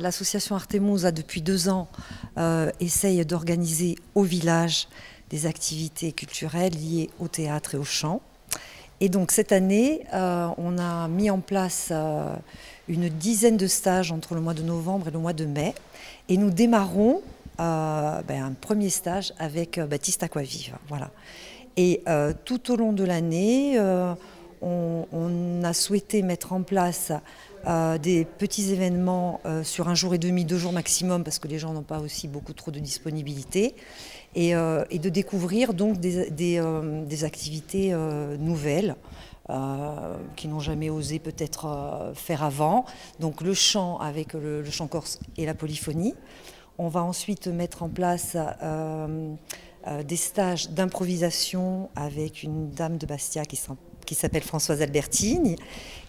L'association Artemusa, depuis 2 ans, essaye d'organiser au village des activités culturelles liées au théâtre et au chant. Et donc cette année, on a mis en place une dizaine de stages entre le mois de novembre et le mois de mai. Et nous démarrons un premier stage avec Baptiste Aquavive. Voilà. Et tout au long de l'année, on a souhaité mettre en place des petits événements sur 1 jour et demi, 2 jours maximum, parce que les gens n'ont pas aussi beaucoup trop de disponibilité, et de découvrir donc des activités nouvelles qui n'ont jamais osé peut-être faire avant. Donc le chant avec le chant corse et la polyphonie. On va ensuite mettre en place des stages d'improvisation avec une dame de Bastia qui s'appelle Françoise Albertini.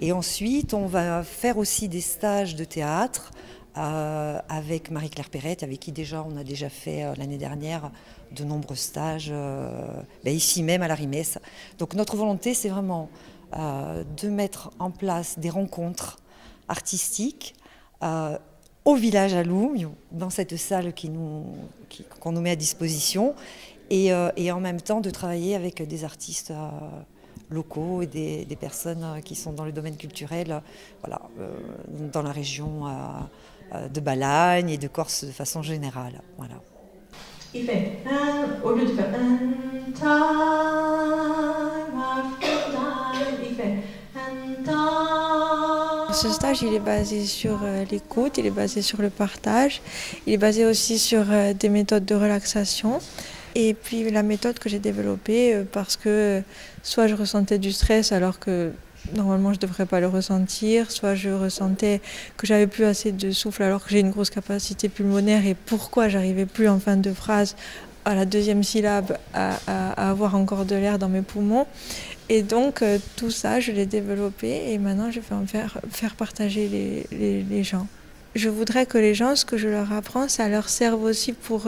Et ensuite, on va faire aussi des stages de théâtre avec Marie-Claire Perrette, avec qui on a déjà fait l'année dernière de nombreux stages, ici même à la Rimesse. Donc notre volonté, c'est vraiment de mettre en place des rencontres artistiques au village à Loum, dans cette salle qu'on nous met à disposition, et en même temps de travailler avec des artistes locaux et des personnes qui sont dans le domaine culturel, voilà, dans la région de Balagne et de Corse de façon générale. Voilà. Il fait au lieu de faire time after time, il fait time. Ce stage, il est basé sur l'écoute, il est basé sur le partage, il est basé aussi sur des méthodes de relaxation. Et puis la méthode que j'ai développée parce que soit je ressentais du stress alors que normalement je ne devrais pas le ressentir, soit je ressentais que j'avais plus assez de souffle alors que j'ai une grosse capacité pulmonaire et pourquoi j'arrivais plus en fin de phrase à la 2e syllabe à avoir encore de l'air dans mes poumons. Et donc tout ça je l'ai développé et maintenant je vais en faire partager les gens. Je voudrais que les gens, ce que je leur apprends, ça leur serve aussi pour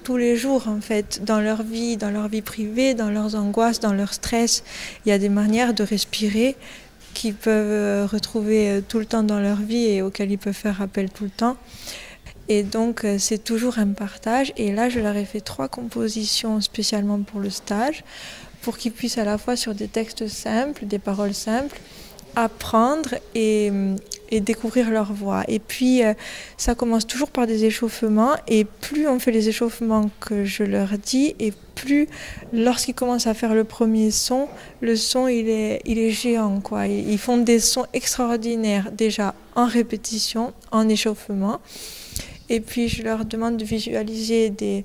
tous les jours en fait, dans leur vie privée, dans leurs angoisses, dans leur stress. Il y a des manières de respirer qu'ils peuvent retrouver tout le temps dans leur vie et auxquelles ils peuvent faire appel tout le temps. Et donc c'est toujours un partage. Et là je leur ai fait 3 compositions spécialement pour le stage, pour qu'ils puissent à la fois sur des textes simples, des paroles simples, apprendre et découvrir leur voix. Et puis ça commence toujours par des échauffements et plus on fait les échauffements que je leur dis et plus lorsqu'ils commencent à faire le premier son, le son il est géant quoi. Ils font des sons extraordinaires déjà en répétition, en échauffement. Et puis je leur demande de visualiser des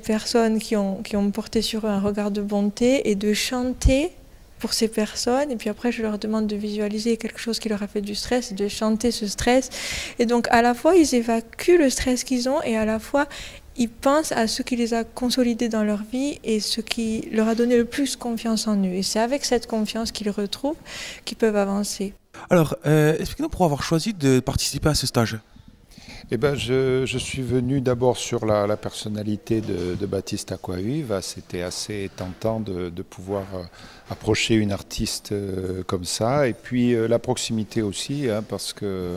personnes qui ont porté sur eux un regard de bonté et de chanter pour ces personnes, et puis après je leur demande de visualiser quelque chose qui leur a fait du stress et de chanter ce stress. Et donc à la fois ils évacuent le stress qu'ils ont et à la fois ils pensent à ce qui les a consolidés dans leur vie et ce qui leur a donné le plus confiance en eux. Et c'est avec cette confiance qu'ils retrouvent qu'ils peuvent avancer. Alors, expliquez-nous pourquoi avoir choisi de participer à ce stage. Je suis venu d'abord sur la personnalité de Baptiste Aquavive. C'était assez tentant de pouvoir approcher une artiste comme ça. Et puis la proximité aussi, parce que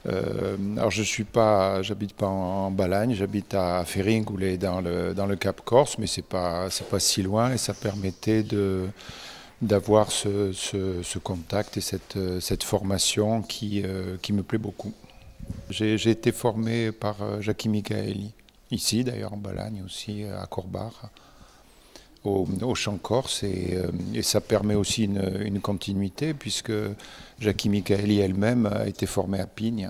alors j'habite pas en Balagne, j'habite à Féringoulet dans le Cap Corse, mais c'est pas si loin et ça permettait d'avoir ce contact et cette formation qui me plaît beaucoup. J'ai été formé par Jackie Michaeli, ici d'ailleurs en Balagne aussi, à Corbar, au chant corse, et ça permet aussi une continuité puisque Jackie Michaeli elle-même a été formée à Pigne.